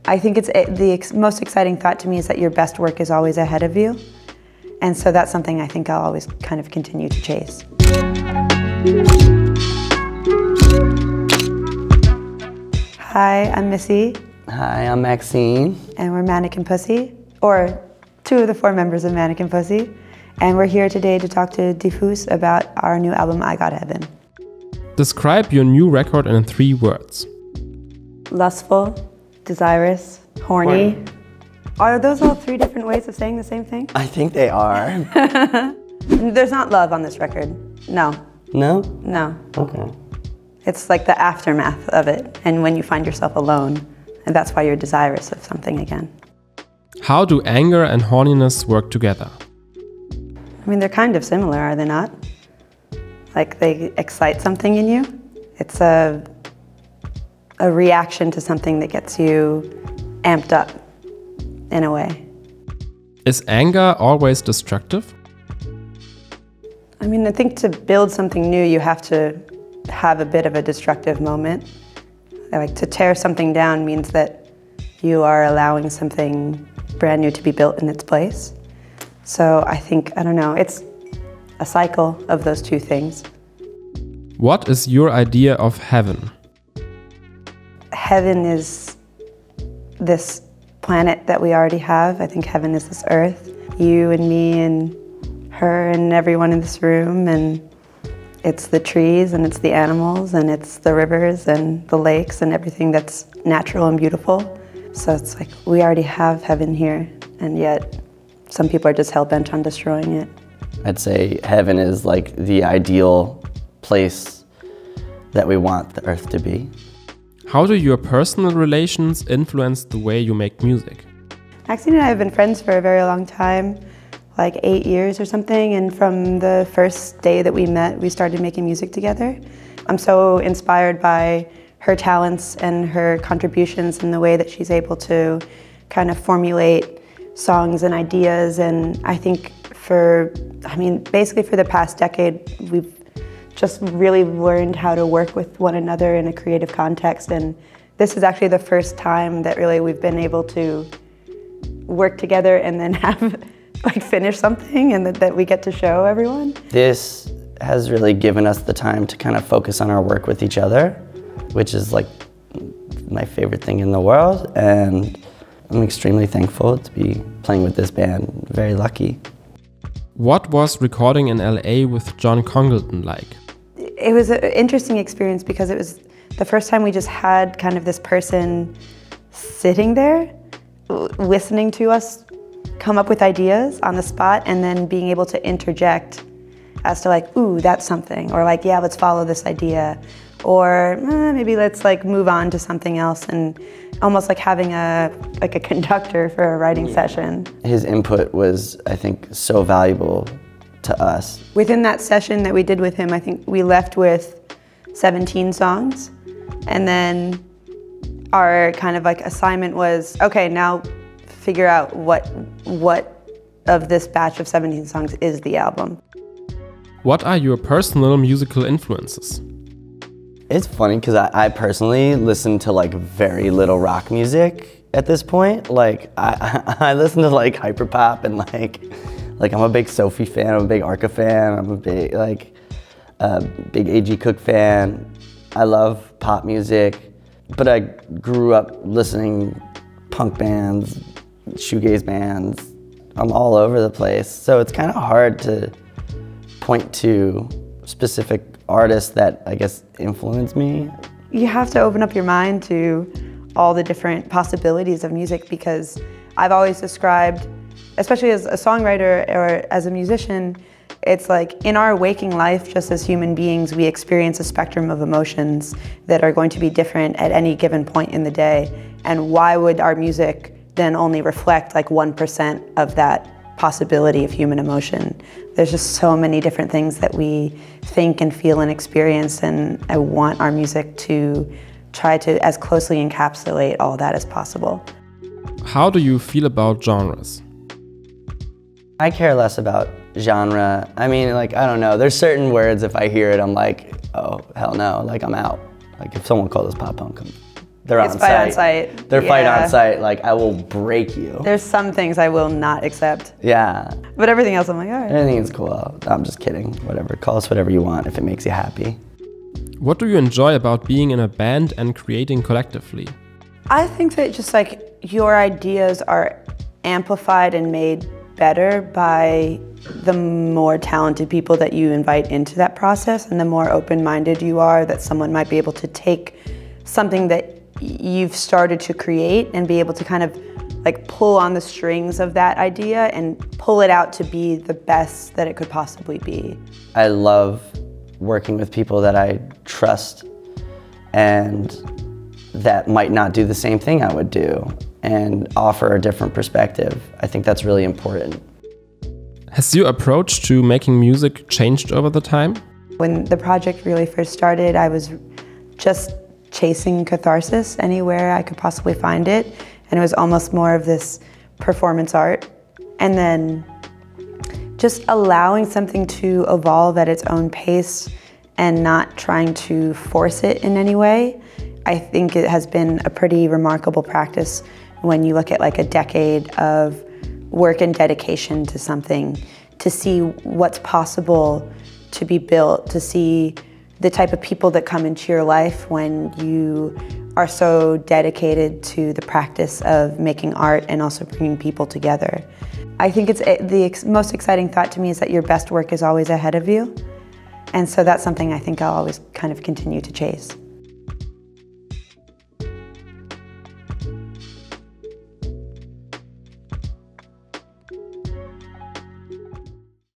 I think it's the most exciting thought to me is that your best work is always ahead of you. And so that's something I think I'll always kind of continue to chase. Hi, I'm Missy. Hi, I'm Maxine. And we're Mannequin Pussy, or 2 of the 4 members of Mannequin Pussy. And we're here today to talk to DIFFUS about our new album, I Got Heaven. Describe your new record in 3 words. Lustful, desirous, horny. Are those all 3 different ways of saying the same thing? I think they are. There's not love on this record. No. No? No. Okay. It's like the aftermath of it, and when you find yourself alone, and that's why you're desirous of something again. How do anger and horniness work together? I mean, they're kind of similar, are they not? Like, they excite something in you. It's a reaction to something that gets you amped up, in a way. Is anger always destructive? I mean, I think to build something new, you have to have a bit of a destructive moment. Like, to tear something down means that you are allowing something brand new to be built in its place. So I think, I don't know, it's a cycle of those 2 things. What is your idea of heaven? Heaven is this planet that we already have. I think heaven is this earth. You and me and her and everyone in this room, and it's the trees and it's the animals and it's the rivers and the lakes and everything that's natural and beautiful. So it's like we already have heaven here, and yet some people are just hell-bent on destroying it. I'd say heaven is like the ideal place that we want the earth to be. How do your personal relations influence the way you make music? Maxine and I have been friends for a very long time, like 8 years or something, and from the first day that we met, we started making music together. I'm so inspired by her talents and her contributions and the way that she's able to kind of formulate songs and ideas, and I think basically for the past decade, we've just really learned how to work with one another in a creative context, and this is actually the first time that really we've been able to work together and then have finish something and that we get to show everyone. This has really given us the time to kind of focus on our work with each other, which is like my favorite thing in the world, and I'm extremely thankful to be playing with this band. Very lucky. What was recording in LA with John Congleton like? It was an interesting experience because it was the first time we just had kind of this person sitting there, listening to us come up with ideas on the spot, and then being able to interject as to like, ooh, that's something, or like, yeah, let's follow this idea, or maybe let's like move on to something else, and almost like having a conductor for a writing session. His input was, I think, so valuable to us. Within that session that we did with him, I think we left with 17 songs, and then our kind of like assignment was, okay, now figure out what of this batch of 17 songs is the album. What are your personal musical influences? It's funny because I personally listen to like very little rock music at this point. Like I listen to like hyperpop and like I'm a big Sophie fan, I'm a big Arca fan, I'm a big big A.G. Cook fan. I love pop music, but I grew up listening punk bands, shoegaze bands. I'm all over the place, so it's kind of hard to point to specific artists that I guess influence me. You have to open up your mind to all the different possibilities of music, because I've always described, especially as a songwriter or as a musician, it's like in our waking life, just as human beings, we experience a spectrum of emotions that are going to be different at any given point in the day. And why would our music then only reflect like 1% of that possibility of human emotion? There's just so many different things that we think and feel and experience, and I want our music to try to as closely encapsulate all that as possible. How do you feel about genres? I care less about genre. I mean, like, I don't know, there's certain words if I hear it, I'm like, oh, hell no, like I'm out. Like if someone called us pop punk, I'm They're It's on fight site. on site. They're fight Yeah. on site. Like, I will break you. There's some things I will not accept. Yeah. But everything else, I'm like, all right. Anything is cool. I'm just kidding. Whatever. Call us whatever you want if it makes you happy. What do you enjoy about being in a band and creating collectively? I think that just like your ideas are amplified and made better by the more talented people that you invite into that process, and the more open-minded you are that someone might be able to take something that you've started to create and be able to kind of like pull on the strings of that idea and pull it out to be the best that it could possibly be. I love working with people that I trust and that might not do the same thing I would do and offer a different perspective. I think that's really important. Has your approach to making music changed over the time? When the project really first started, I was just chasing catharsis anywhere I could possibly find it, and it was almost more of this performance art. And then just allowing something to evolve at its own pace and not trying to force it in any way. I think it has been a pretty remarkable practice when you look at like a decade of work and dedication to something, to see what's possible to be built, to see the type of people that come into your life when you are so dedicated to the practice of making art and also bringing people together. I think it's the most exciting thought to me is that your best work is always ahead of you. And so that's something I think I'll always kind of continue to chase.